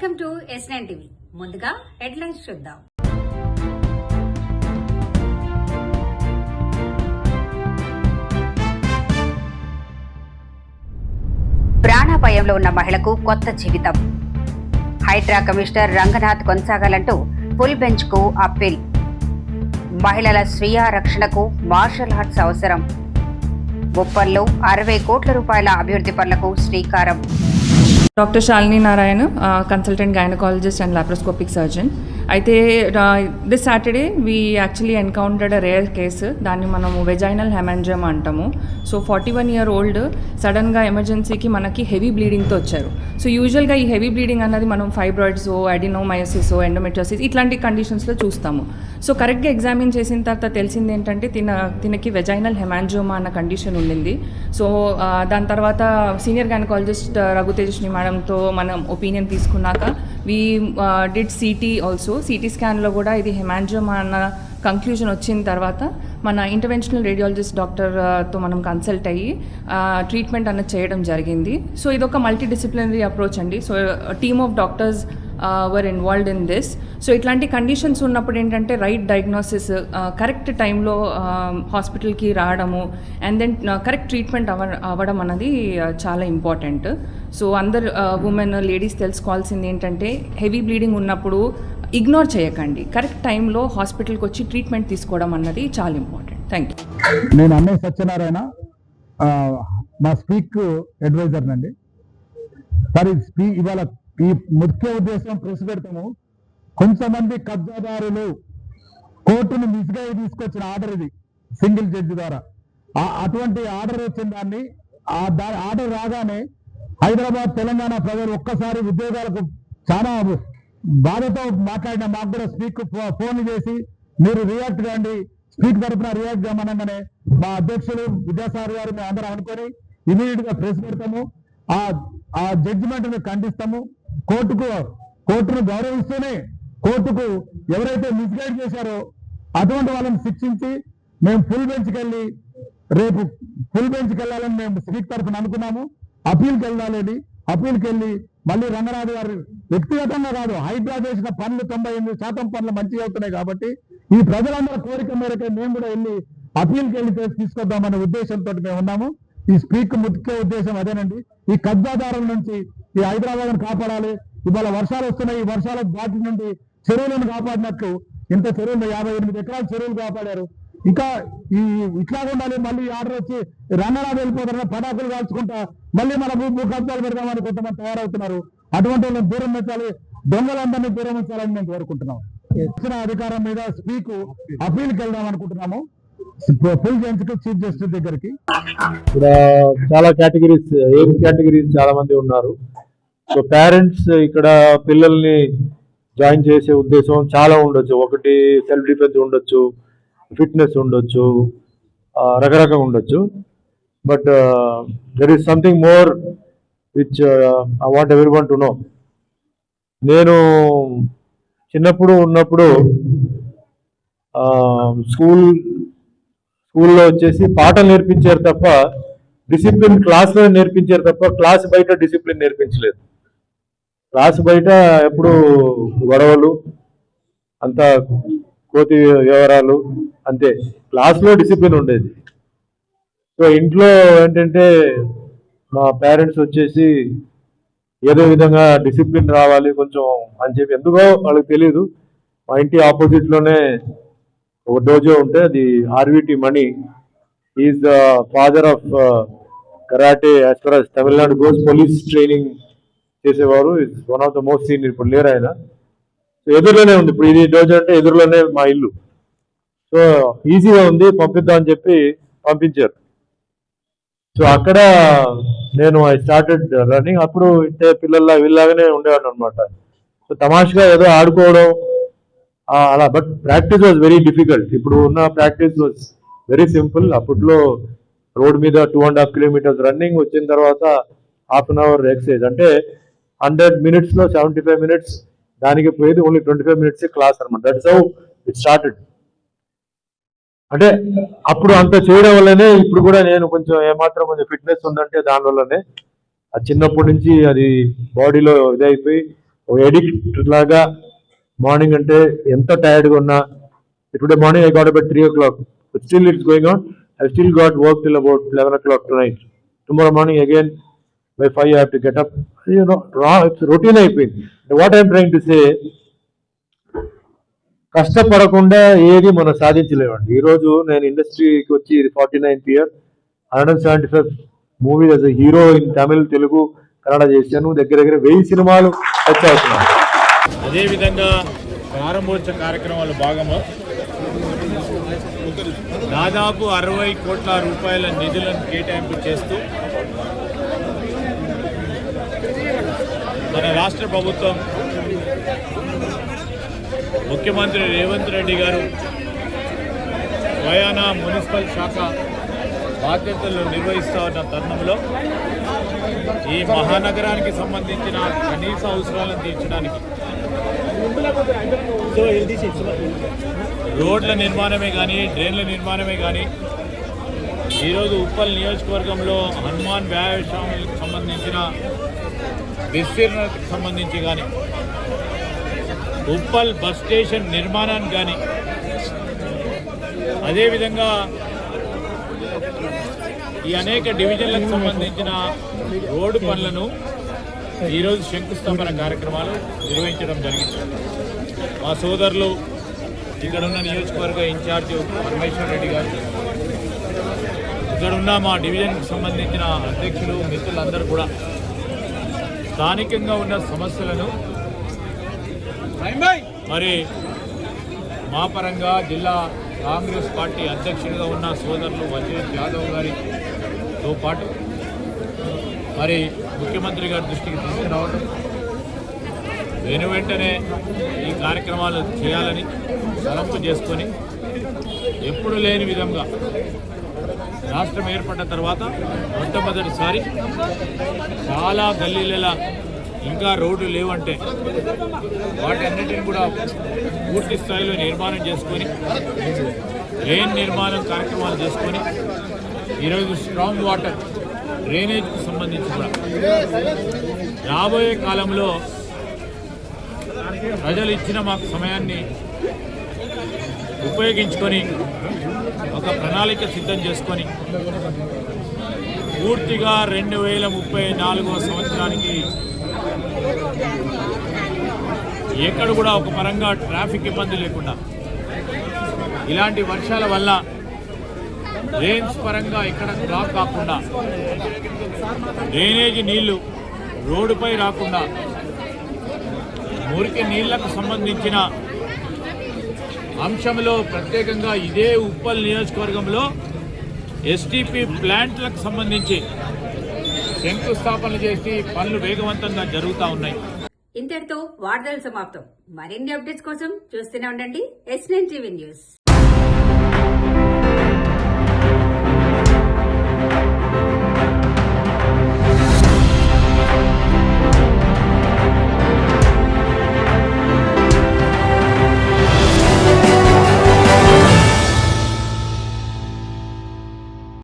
Welcome to S9 TV. ముందుగా headlines చూద్దాం. ప్రాణాపాయంలో ఉన్న మహిళకు కొత్త జీవితం. హైడ్రా కమిషనర్ రంగనాథ్ కొనసాగాలంటూ ఫుల్ బెంచ్ కు అప్పీల్. మహిళల స్వీయ రక్షణకు మార్షల్ ఆర్ట్స్ అవసరం. ఉప్పల్లో 60 కోట్ల రూపాయల అభివృద్ధి పనులకు శ్రీకారం. Dr. Shalini Narayan, consultant gynecologist and laparoscopic surgeon. అయితే this Saturday we actually encountered a rare case. దాన్ని మనము వెజైనల్ హెమాంజియోమా అంటాము. సో 41-year-old సడన్గా ఎమర్జెన్సీకి మనకి హెవీ బ్లీడింగ్తో వచ్చారు. సో యూజువల్గా ఈ హెవీ బ్లీడింగ్ అన్నది మనం ఫైబ్రాయిడ్స్, అడినోమయోసిస్, ఎండోమెట్రియోసిస్ ఇట్లాంటి కండిషన్స్లో చూస్తాము. సో కరెక్ట్గా ఎగ్జామిన్ చేసిన తర్వాత తెలిసింది ఏంటంటే తినకి వెజైనల్ హెమాంజియోమా అన్న కండిషన్ ఉండింది. సో దాని తర్వాత సీనియర్ గైనకాలజిస్ట్ రఘుతేజస్ని మేడంతో మనం ఒపీనియన్ తీసుకున్నాక we did CT also. CT స్కాన్లో కూడా ఇది హెమాంజియోమా అన్న కంక్లూజన్ వచ్చిన తర్వాత మన ఇంటర్వెన్షనల్ రేడియాలజిస్ట్ డాక్టర్తో మనం కన్సల్ట్ అయ్యి ట్రీట్మెంట్ అన్నది చేయడం జరిగింది. సో ఇదొక మల్టీ డిసిప్లినరీ అప్రోచ్ అండి. So team of doctors were involved in this. So ఇట్లాంటి కండిషన్స్ ఉన్నప్పుడు ఏంటంటే రైట్ డయాగ్నోసిస్, కరెక్ట్ టైంలో హాస్పిటల్కి రావడము అండ్ దెన్ కరెక్ట్ ట్రీట్మెంట్ అవ్వడం అన్నది చాలా ఇంపార్టెంట్. సో అందరు ఉమెన్, లేడీస్ తెలుసుకోవాల్సింది ఏంటంటే హెవీ బ్లీడింగ్ ఉన్నప్పుడు ఇగ్నోర్ చేయకండి, కరెక్ట్ టైంలో హాస్పిటల్కి వచ్చి ట్రీట్మెంట్ తీసుకోవడం అన్నది చాలా ఇంపార్టెంట్. Thank you. నేను అన్నయ్య సత్యనారాయణ, మా స్పీక్ అడ్వైజర్ నండి. సార్ ఇవాళ ఈ ముఖ్య ఉద్దేశం ప్రెస్ పెడతాము. కొంతమంది కబ్జాదారులు కోర్టును మిస్గా తీసుకొచ్చిన ఆర్డర్ ఇది, సింగిల్ జడ్జి ద్వారా. అటువంటి ఆర్డర్ వచ్చిన దాన్ని ఆర్డర్ రాగానే హైదరాబాద్, తెలంగాణ ప్రజలు ఒక్కసారి ఉద్యోగాలకు చాలా బాధతో మాట్లాడిన మాకు కూడా స్పీక్ ఫోన్ చేసి మీరు రియాక్ట్ కాండి, స్పీక్ తరఫున రియాక్ట్ చేయమనగానే మా అధ్యక్షులు విద్యాసాగర్ గారు మేము అందరం అనుకొని ఇమీడియట్ గా ప్రెస్ పెడతాము. ఆ జడ్జిమెంట్ ని ఖండిస్తాము. కోర్టును గౌరవిస్తూనే కోర్టుకు ఎవరైతే మిస్గైడ్ చేశారో అటువంటి వాళ్ళని శిక్షించి మేము ఫుల్ బెంచ్కి వెళ్ళి రేపు ఫుల్ బెంచ్కి వెళ్ళాలని మేము స్పీక్ తరఫున అనుకున్నాము. అప్పీల్కి వెళ్ళాలని అప్పీల్కి వెళ్ళి మళ్ళీ రంగనాథ్ గారు వ్యక్తిగతంగా కాదు, హైడ్రా చేసిన పనులు 98% పనులు మంచిగా అవుతున్నాయి కాబట్టి ఈ ప్రజలందరూ కోరిక మేరకే మేము కూడా వెళ్ళి అప్పీల్కి వెళ్ళి తీసుకొద్దామనే ఉద్దేశంతో మేము ఉన్నాము. ఈ స్పీక్ ముఖ్య ఉద్దేశం అదేనండి. ఈ కబ్జాదారుల నుంచి ఈ హైదరాబాద్ను కాపాడాలి. ఇవాళ వర్షాలు వస్తున్నాయి, ఈ వర్షాల బాటి నుండి చెరువులను కాపాడినట్లు ఇంత చెరువులు 58 ఎకరాల చెరువులు కాపాడారు. ఇంకా ఇట్లా ఉండాలి. మళ్ళీ ఆర్డర్ వచ్చి రంగనాథ్ వెళ్ళిపోతారని పటాకులు కాల్చుకుంటా మళ్ళీ మన భూ కబ్జాలు పెడదామని కొంతమంది తయారవుతున్నారు. అటువంటి వాళ్ళని దూరం పెట్టాలి, దొంగలందరినీ దూరం ఉంచాలని మేము కోరుకుంటున్నాం. ఇచ్చిన అధికారం మీద స్పీక్ అప్పీల్కి వెళ్దాం అనుకుంటున్నాము, ఫుల్ బెంచ్ చీఫ్ జస్టిస్ దగ్గరికి. ఇక్కడ చాలా కేటగిరీస్ చాలా మంది ఉన్నారు. సో పేరెంట్స్ ఇక్కడ పిల్లల్ని జాయిన్ చేసే ఉద్దేశం చాలా ఉండొచ్చు. ఒకటి సెల్ఫ్ డిఫెన్స్ ఉండొచ్చు, ఫిట్నెస్ ఉండొచ్చు, రకరకంగా ఉండొచ్చు. But there is something more which I want everyone to know. నేను చిన్నప్పుడు ఉన్నప్పుడు స్కూల్లో వచ్చేసి పాఠం నేర్పించారు తప్ప డిసిప్లిన్ క్లాస్లో నేర్పించారు తప్ప క్లాస్ బయట డిసిప్లిన్ నేర్పించలేదు. క్లాస్ బయట ఎప్పుడు గొడవలు, అంతా కోతి వ్యవహారాలు అంతే. క్లాస్లో డిసిప్లిన్ ఉండేది. సో ఇంట్లో ఏంటంటే మా పేరెంట్స్ వచ్చేసి ఏదో విధంగా డిసిప్లిన్ రావాలి కొంచెం అని చెప్పి, ఎందుకో వాళ్ళకి తెలియదు. మా ఇంటి ఆపోజిట్లోనే ఒక డోజో ఉంటే అది RVT Mani, is the father of karate as far as Tamil Nadu goes. Police training చేసేవారు. Is one of the most senior. ఇప్పుడు లేరు ఆయన. సో ఎదురులోనే ఉంది. ఇప్పుడు ఇది డోజో అంటే ఎదురులోనే మా ఇల్లు. సో ఈజీగా ఉంది, పంపిద్దాం అని చెప్పి పంపించారు. సో అక్కడ నేను ఐ స్టార్టెడ్ రన్నింగ్. అప్పుడు ఇంటే పిల్లల్లా వీళ్ళలాగానే ఉండేవాడు అనమాట. సో తమాషగా ఏదో ఆడుకోవడం అలా. But practice was very difficult. ఇప్పుడు ఉన్న ప్రాక్టీస్ వాజ్ వెరీ సింపుల్. అప్పట్లో రోడ్ మీద 2.5 kilometers రన్నింగ్, వచ్చిన తర్వాత ½ an hour ఎక్సర్సైజ్. అంటే 100 minutesలో 75 minutes దానికి పోయేది ఓన్లీ 25 minutes క్లాస్ అనమాట. That's how it started. అంటే అప్పుడు అంత చేయడం వల్లనే ఇప్పుడు కూడా నేను కొంచెం ఏమాత్రం కొంచెం ఫిట్నెస్ ఉందంటే దానివల్లనే. చిన్నప్పటి నుంచి అది బాడీలో ఇదైపోయి ఎడిక్ట్ లాగా మార్నింగ్ అంటే ఎంత టైర్డ్గా ఉన్నా today morning I got about 3 o'clock, but still it's going on. I still got work till about 11 o'clock tonight. Tomorrow morning again by 5 I have to get up. It's routine అయిపోయింది. What I'm trying to say, కష్టపడకుండా ఏది మనం సాధించలేమండి. ఈరోజు నేను ఇండస్ట్రీకి వచ్చి ఇది 49th year, 175 movie as a hero in Tamil, Telugu, Kannada చేశాను. దగ్గర 1000 సినిమాలు టచ్ అవుతున్నాను. అదేవిధంగా ప్రారంభోత్సవ కార్యక్రమాలు భాగంలో దాదాపు 60 కోట్ల రూపాయల నిధులను కేటాయింపు చేస్తూ మన రాష్ట్ర ప్రభుత్వం ముఖ్యమంత్రి రేవంత్ రెడ్డి గారు స్వయానా మున్సిపల్ శాఖ బాధ్యతలు నిర్వహిస్తూ ఉన్న తరుణంలో ఈ మహానగరానికి సంబంధించిన కనీస అవసరాలను తీర్చడానికి రోడ్ల నిర్మాణమే కానీ, డ్రైన్ల నిర్మాణమే కానీ, ఈరోజు ఉప్పల్ నియోజకవర్గంలో హనుమాన్ వ్యాయామశాలకు సంబంధించిన విస్తీర్ణకు సంబంధించి కానీ, ఉప్పల్ బస్ స్టేషన్ నిర్మాణానికి కానీ, అదేవిధంగా ఈ అనేక డివిజన్లకు సంబంధించిన రోడ్డు పనులను ఈరోజు శంకుస్థాపన కార్యక్రమాలు నిర్వహించడం జరిగింది. మా సోదరులు ఇక్కడున్న నియోజకవర్గ ఇన్ఛార్జి పరమేశ్వర్ రెడ్డి గారు, ఇక్కడున్న మా డివిజన్కి సంబంధించిన అధ్యక్షులు, మిత్రులందరూ కూడా స్థానికంగా ఉన్న సమస్యలను మరి మా పరంగా జిల్లా కాంగ్రెస్ పార్టీ అధ్యక్షుడిగా ఉన్న సోదరులు వజీర్ యాదవ్ గారితో పాటు మరి ముఖ్యమంత్రి గారి దృష్టికి తీసుకురావడం, వెంటనే ఈ కార్యక్రమాలు చేయాలని తలంపు చేసుకొని ఎప్పుడు లేని విధంగా రాష్ట్రం ఏర్పడ్డ తర్వాత మొట్టమొదటిసారి చాలా గల్లీల ఇంకా రోడ్లు లేవంటే వాటి అన్నిటిని కూడా పూర్తి స్థాయిలో నిర్మాణం చేసుకొని డ్రైన్ నిర్మాణం కార్యక్రమాలు చేసుకొని ఈరోజు స్ట్రాంగ్ వాటర్ డ్రైనేజ్కి సంబంధించి కూడా రాబోయే కాలంలో ప్రజలు ఇచ్చిన మాకు సమయాన్ని ఉపయోగించుకొని ఒక ప్రణాళిక సిద్ధం చేసుకొని పూర్తిగా 2034 సంవత్సరానికి ఎక్కడ కూడా ఒక పరంగా ట్రాఫిక్ ఇబ్బంది లేకుండా, ఇలాంటి వర్షాల వల్ల డ్రైన్స్ పరంగా ఇక్కడ బ్లాక్ కాకుండా, డ్రైనేజీ నీళ్లు రోడ్డుపై రాకుండా, మురికి నీళ్లకు సంబంధించిన అంశంలో ప్రత్యేకంగా ఇదే ఉప్పల్ నియోజకవర్గంలో ఎస్టీపీ ప్లాంట్లకు సంబంధించి శంకుస్థాపన చేసి పనులు వేగవంతంగా జరుగుతూ ఉన్నాయి. ఇంతటితో వార్తలు సమాప్తం. మరిన్ని అప్డేట్స్ కోసం చూస్తూనే ఉండండి S9 టీవీ న్యూస్.